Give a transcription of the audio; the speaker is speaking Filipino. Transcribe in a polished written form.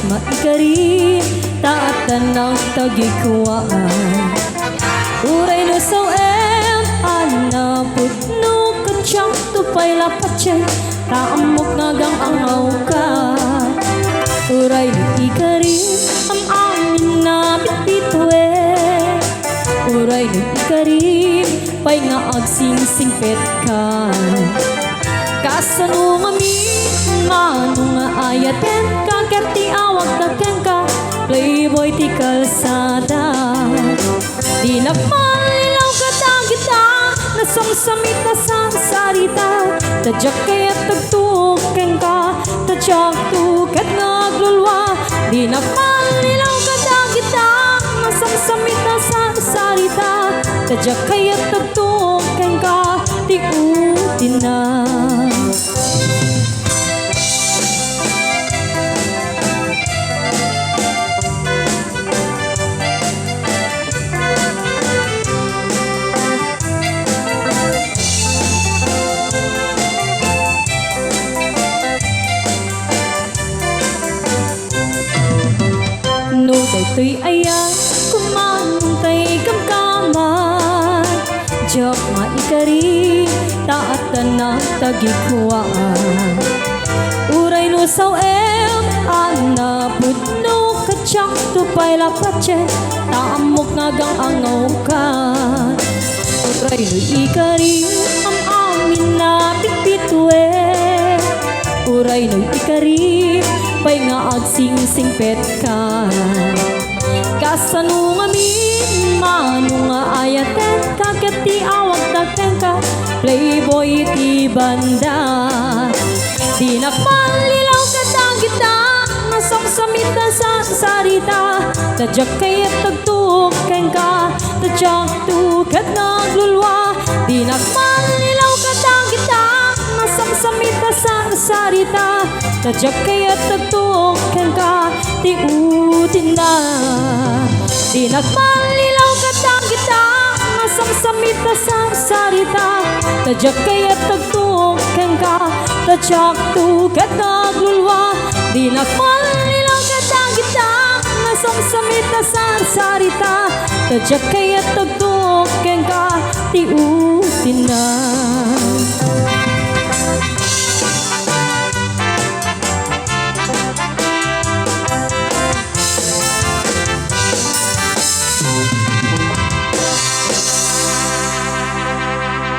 maikari taatan ng tagikuan. Uray no so anapod no katsyak tupay lapatsyay taamok nagang angaw ka. Uray no ikari ang amin na bitbitwe. Uray no ikari pay nga agsingsingpet ka. Kasano nga mi mano nga ayaten kakerti awag taken ka playboy ti kalsada. Di nagmalilaw ka kita nasangsamit na sa sarita. Tadyak kaya't tagtuken ka tadyak tuket naglulwa. Di nagmalilaw ka kita nasangsamit na sa sarita. Tadyak kaya't tagtuken ka di utin na. Daytoy ayan kumantay kamkaman. Diyak maikari taatan na tagikuan. Uray no sawem anapod no katsyak tupay lapatsyay taamok nagang angaw ka. Uray no ikari ang amin na bitbitwe. Uray no ikari pay nga agsingsingpet ka. Kasano nga min mano nga ayaten kaketi awag taken ka playboy ti banda. Di nakmalilaw ka kita nasangsamit na sa sarita. Tadyak kaya't tagtuken ka tadyak tuket naglulwa. Di nakmalilaw ka kita nasangsamit na sa sarita. Tadyak kaya't tagtuken ka ti utin na. Di nagmalilaw ka kita nasangsamit na sa sarita. Tadyak kaya't tagtuken ka tadyak tuket naglulwa. Di nagmalilaw ka kita nasangsamit na sa sarita. Tadyak kaya't tagtuken ka ti utin na.